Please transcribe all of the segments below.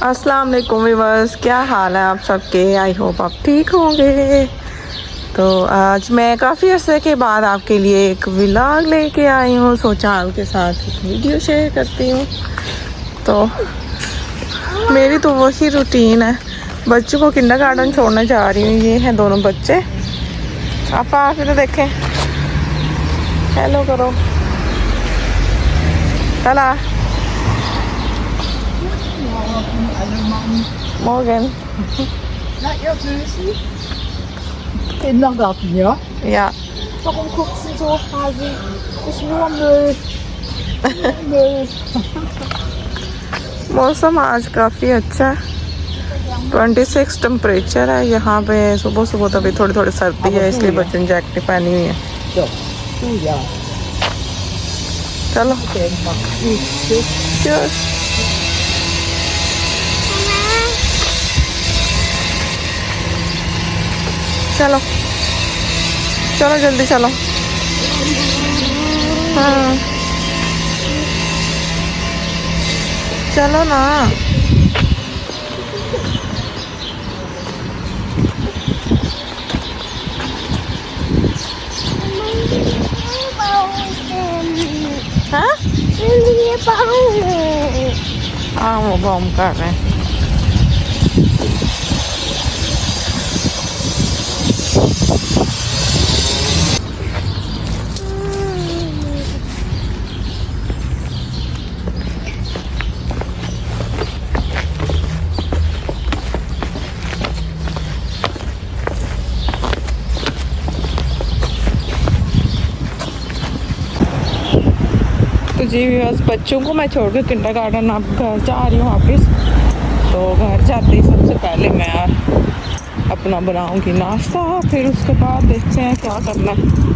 अस्सलाम वालेकुम व्यूअर्स, क्या हाल है आप सबके। आई होप आप ठीक होंगे। तो आज मैं काफ़ी अर्से के बाद आपके लिए एक व्लॉग लेके आई हूँ। सोचा आपके साथ एक वीडियो शेयर करती हूँ। तो मेरी तो वही रूटीन है, बच्चों को किंडरगार्टन छोड़ने जा रही हूँ। ये हैं दोनों बच्चे। आप तो देखें, हेलो करो। चला Morgen. Na, ihr Süßen? Kindergarten, ja? Ja. Warum guckst du so, Hasi? Ist nur Müll. Nur Müll. मौसम आज काफ़ी अच्छा है। 26 टेम्परेचर है यहाँ पे। सुबह सुबह तो अभी थोड़ी थोड़ी सर्दी है, इसलिए बच्चों ने जैकेट पहनी हुई है। चलो Cheers. चलो चलो जल्दी चलो। हाँ चलो ना। हाँ हाँ वो बॉम्ब कर रहे हैं। तो जी बस बच्चों को मैं छोड़ के किंडरगार्टन अब घर जा रही हूँ वापस। तो घर जाते ही सबसे पहले मैं अपना बनाऊँगी नाश्ता, फिर उसके बाद देखते हैं क्या करना है।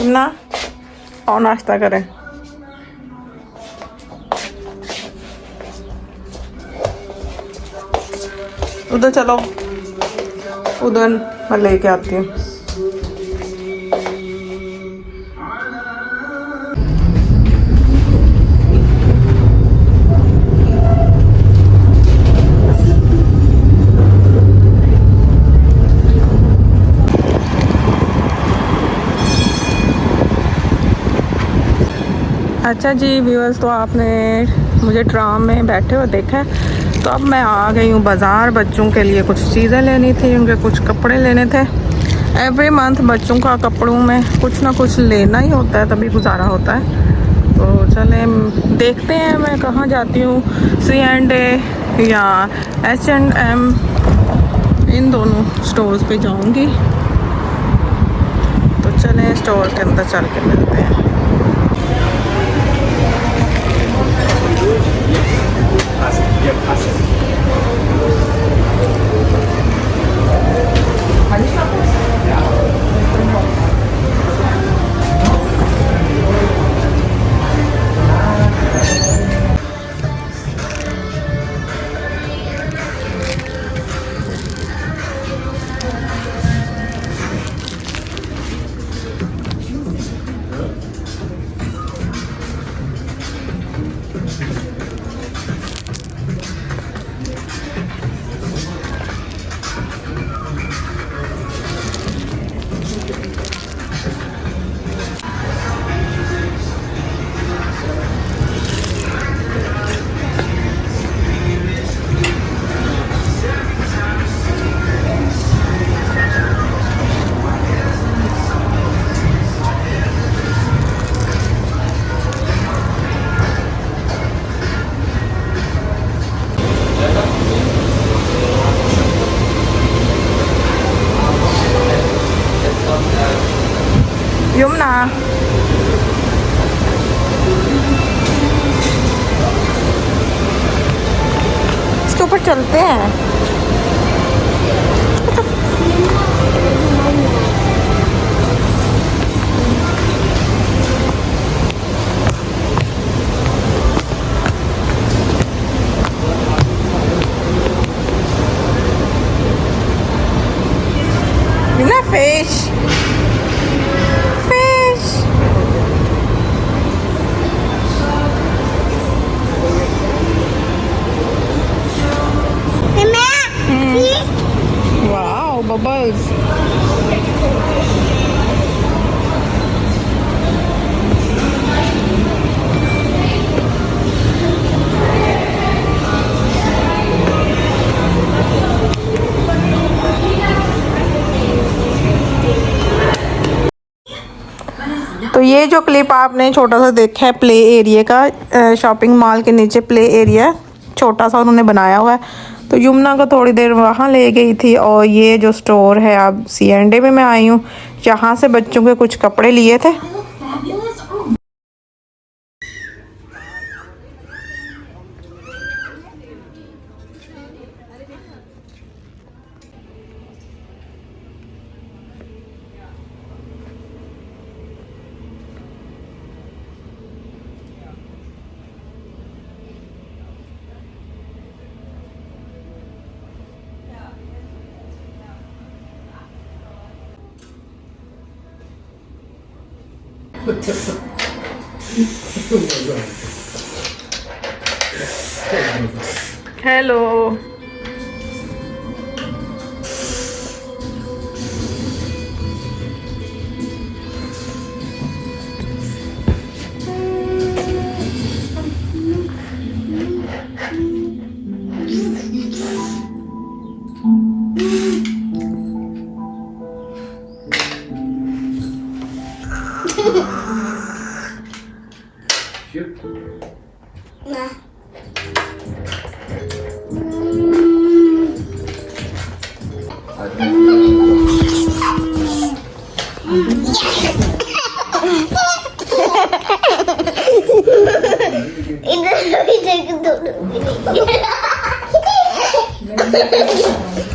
ना और नाश्ता करें। उधर चलो, उधर मैं लेके आती हूँ। अच्छा जी व्यूअर्स, तो आपने मुझे ट्राम में बैठे हुए देखा है। तो अब मैं आ गई हूँ बाज़ार। बच्चों के लिए कुछ चीज़ें लेनी थी, उनके कुछ कपड़े लेने थे। एवरी मंथ बच्चों का कपड़ों में कुछ ना कुछ लेना ही होता है, तभी गुजारा होता है। तो चले देखते हैं मैं कहाँ जाती हूँ, C&A या H&M, इन दोनों स्टोर्स पे जाऊँगी। तो चलें स्टोर के अंदर चल के मिलते हैं। चलते हैं। Fish fish wow bubbles. तो ये जो क्लिप आपने छोटा सा देखा है प्ले एरिया का, शॉपिंग मॉल के नीचे प्ले एरिया छोटा सा उन्होंने बनाया हुआ है। तो यमुना को थोड़ी देर वहाँ ले गई थी। और ये जो स्टोर है, अब C&A में मैं आई हूँ, यहाँ से बच्चों के कुछ कपड़े लिए थे। हेलो।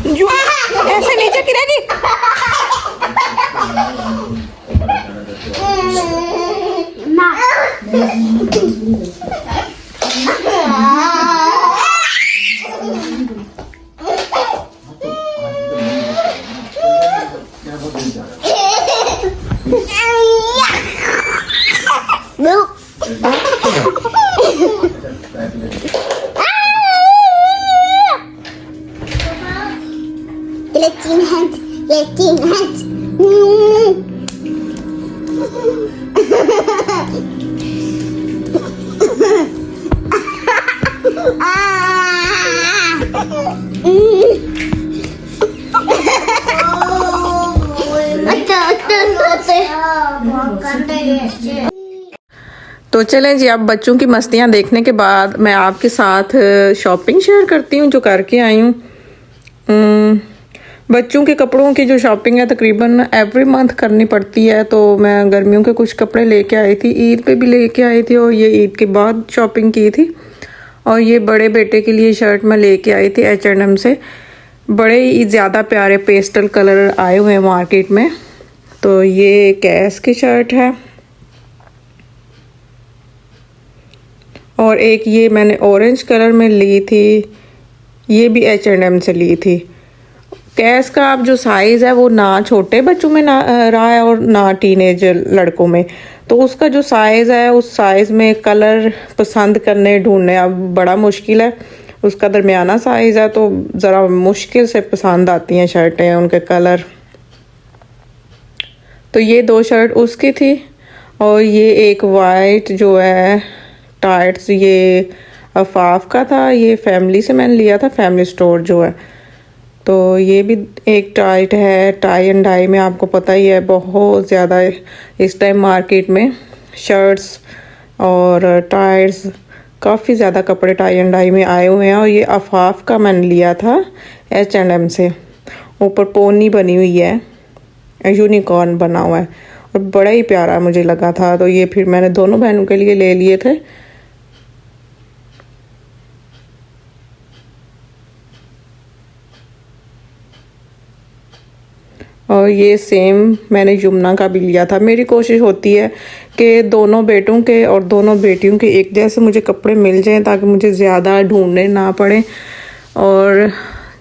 जो ऐसे नीचे गिरेगी। तो चलें जी, अब बच्चों की मस्तियाँ देखने के बाद मैं आपके साथ शॉपिंग शेयर करती हूँ जो करके आई हूँ। बच्चों के कपड़ों की जो शॉपिंग है तकरीबन एवरी मंथ करनी पड़ती है। तो मैं गर्मियों के कुछ कपड़े लेके आई थी, ईद पे भी लेके आई थी और ये ईद के बाद शॉपिंग की थी। और ये बड़े बेटे के लिए शर्ट मैं लेके आई थी H&M से। बड़े ही ज़्यादा प्यारे पेस्टल कलर आए हुए हैं मार्केट में। तो ये कैस की शर्ट है और एक ये मैंने ऑरेंज कलर में ली थी, ये भी H&M से ली थी। कैस का अब जो साइज़ है वो ना छोटे बच्चों में ना रहा है और ना टीनेज लड़कों में। तो उसका जो साइज़ है उस साइज़ में कलर पसंद करने ढूंढने अब बड़ा मुश्किल है। उसका दरमियाना साइज़ है तो ज़रा मुश्किल से पसंद आती हैं शर्टें, उनके कलर। तो ये 2 शर्ट उसकी थी और ये एक वाइट जो है टाइट्स, ये अफाफ का था। ये फैमिली से मैंने लिया था, फैमिली स्टोर जो है। तो ये भी एक टाइट है, टाई एंड डाई में आपको पता ही है बहुत ज़्यादा इस टाइम मार्केट में शर्ट्स और टाइट्स काफ़ी ज़्यादा कपड़े टाई एंड डाई में आए हुए हैं। और ये अफाफ का मैंने लिया था H&M से, ऊपर पोनी बनी हुई है, यूनिकॉर्न बना हुआ है और बड़ा ही प्यारा मुझे लगा था। तो ये फिर मैंने दोनों बहनों के लिए ले लिए थे। और ये सेम मैंने यमुना का भी लिया था। मेरी कोशिश होती है कि दोनों बेटों के और दोनों बेटियों के एक जैसे मुझे कपड़े मिल जाएं ताकि मुझे ज़्यादा ढूंढने ना पड़े, और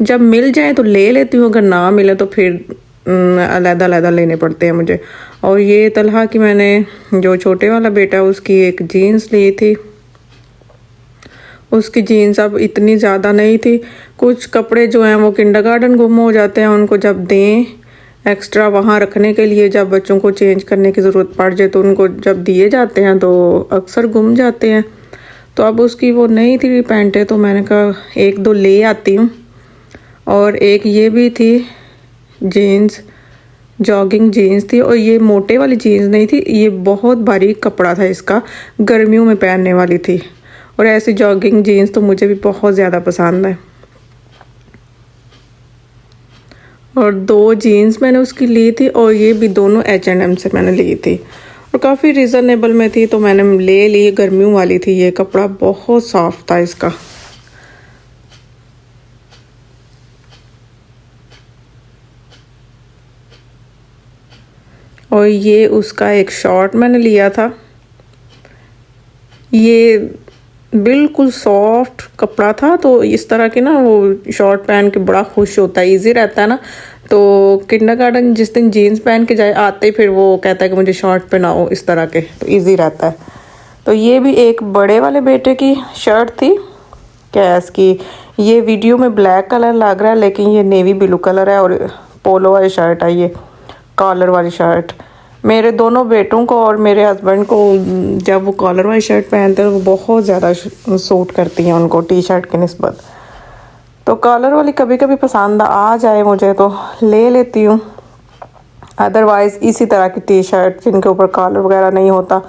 जब मिल जाए तो ले लेती हूँ, अगर ना मिले तो फिर अलग-अलग लेने पड़ते हैं मुझे। और ये तलहा की मैंने जो छोटे वाला बेटा उसकी एक जीन्स ली थी। उसकी जीन्स अब इतनी ज़्यादा नहीं थी। कुछ कपड़े जो हैं वो किंडरगार्टन गुम हो जाते हैं, उनको जब दें एक्स्ट्रा वहाँ रखने के लिए, जब बच्चों को चेंज करने की ज़रूरत पड़ जाए तो उनको जब दिए जाते हैं तो अक्सर गुम जाते हैं। तो अब उसकी वो नहीं थी पैंटें, तो मैंने कहा एक दो ले आती हूँ। और एक ये भी थी जीन्स, जॉगिंग जीन्स थी, और ये मोटे वाली जीन्स नहीं थी, ये बहुत बारीक कपड़ा था इसका, गर्मियों में पहनने वाली थी। और ऐसी जॉगिंग जीन्स तो मुझे भी बहुत ज़्यादा पसंद है। और 2 जीन्स मैंने उसकी ली थी, और ये भी दोनों H&M से मैंने ली थी और काफ़ी रिजनेबल में थी, तो मैंने ले ली। गर्मियों वाली थी, ये कपड़ा बहुत सॉफ्ट था इसका। और ये उसका एक शॉर्ट मैंने लिया था, ये बिल्कुल सॉफ्ट कपड़ा था, तो इस तरह के ना वो शॉर्ट पहन के बड़ा खुश होता है, इजी रहता है ना। तो किंडरगार्टन जिस दिन जीन्स पहन के जाए आते फिर वो कहता है कि मुझे शॉर्ट पहनाओ इस तरह के, तो इजी रहता है। तो ये भी एक बड़े वाले बेटे की शर्ट थी कैस की। ये वीडियो में ब्लैक कलर लग रहा है लेकिन ये नेवी ब्लू कलर है, और पोलो वाली शर्ट है, ये कॉलर वाली शर्ट। मेरे दोनों बेटों को और मेरे हस्बैंड को जब वो कॉलर वाली शर्ट पहनते हैं वो बहुत ज़्यादा सूट करती हैं उनको टी शर्ट की निस्बत। तो कॉलर वाली कभी कभी पसंद आ जाए मुझे तो ले लेती हूँ, अदरवाइज़ इसी तरह की टी शर्ट जिनके ऊपर कॉलर वगैरह नहीं होता।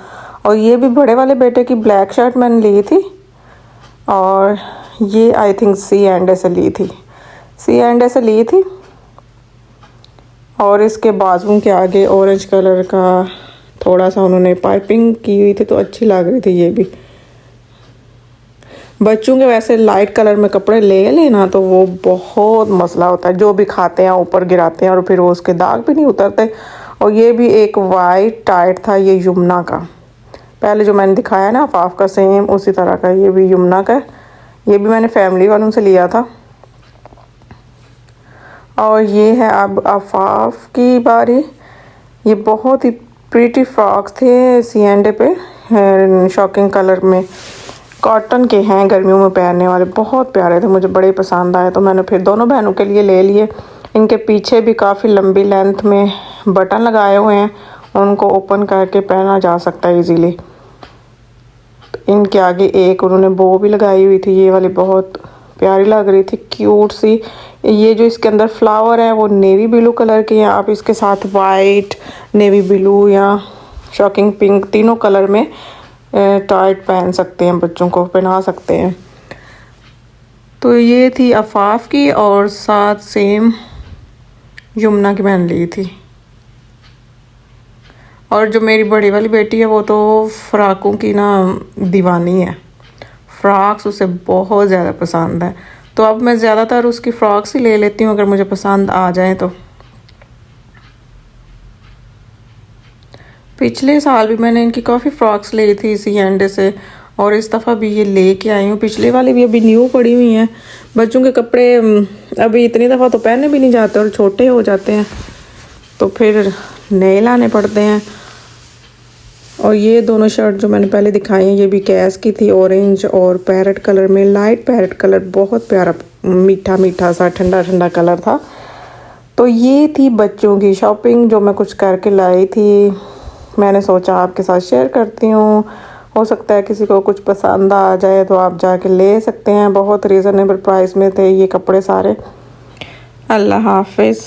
और ये भी बड़े वाले बेटे की ब्लैक शर्ट मैंने ली थी, और ये आई थिंक C&A से ली थी, C&A से ली थी। और इसके बाजुओं के आगे ऑरेंज कलर का थोड़ा सा उन्होंने पाइपिंग की हुई थी, तो अच्छी लग रही थी ये भी। बच्चों के वैसे लाइट कलर में कपड़े ले लेना तो वो बहुत मसला होता है, जो भी खाते हैं ऊपर गिराते हैं और फिर वो उसके दाग भी नहीं उतरते। और ये भी एक वाइट टाइट था, ये यमुना का, पहले जो मैंने दिखाया ना अफाफ का सेम उसी तरह का, ये भी यमुना का। ये भी मैंने फैमिली वालों से लिया था। और ये है अब अफाफ की बारी। ये बहुत ही प्रीटी फ्रॉक्स थे C&A पे, शॉकिंग कलर में, कॉटन के हैं, गर्मियों में पहनने वाले, बहुत प्यारे थे, मुझे बड़े पसंद आए। तो मैंने फिर दोनों बहनों के लिए ले लिए। इनके पीछे भी काफ़ी लंबी लेंथ में बटन लगाए हुए हैं, उनको ओपन करके पहना जा सकता है इजीली। तो इनके आगे एक उन्होंने बो भी लगाई हुई थी, ये वाली बहुत प्यारी लग रही थी, क्यूट सी। ये जो इसके अंदर फ्लावर है वो नेवी ब्लू कलर के हैं, आप इसके साथ वाइट, नेवी ब्लू या शॉकिंग पिंक तीनों कलर में टाइट पहन सकते हैं, बच्चों को पहना सकते हैं। तो ये थी अफाफ की, और साथ सेम यमुना की मैंने ली थी। और जो मेरी बड़ी वाली बेटी है वो तो फ्रॉकों की ना दीवानी है, फ्रॉक्स उसे बहुत ज़्यादा पसंद है। तो अब मैं ज़्यादातर उसकी फ़्रॉक्स ही ले लेती हूँ अगर मुझे पसंद आ जाए तो। पिछले साल भी मैंने इनकी काफ़ी फ़्रॉक्स ली थी C&A से, और इस दफ़ा भी ये ले के आई हूँ। पिछले वाली भी अभी न्यू पड़ी हुई हैं। बच्चों के कपड़े अभी इतनी दफ़ा तो पहने भी नहीं जाते और छोटे हो जाते हैं, तो फिर नए लाने पड़ते हैं। और ये दोनों शर्ट जो मैंने पहले दिखाई हैं ये भी कैस की थी, ऑरेंज और पैरेट कलर में, लाइट पैरेट कलर, बहुत प्यारा मीठा मीठा सा ठंडा ठंडा कलर था। तो ये थी बच्चों की शॉपिंग जो मैं कुछ करके लाई थी, मैंने सोचा आपके साथ शेयर करती हूँ। हो सकता है किसी को कुछ पसंद आ जाए तो आप जाके ले सकते हैं, बहुत रीज़नेबल प्राइस में थे ये कपड़े सारे। अल्लाह हाफिज़।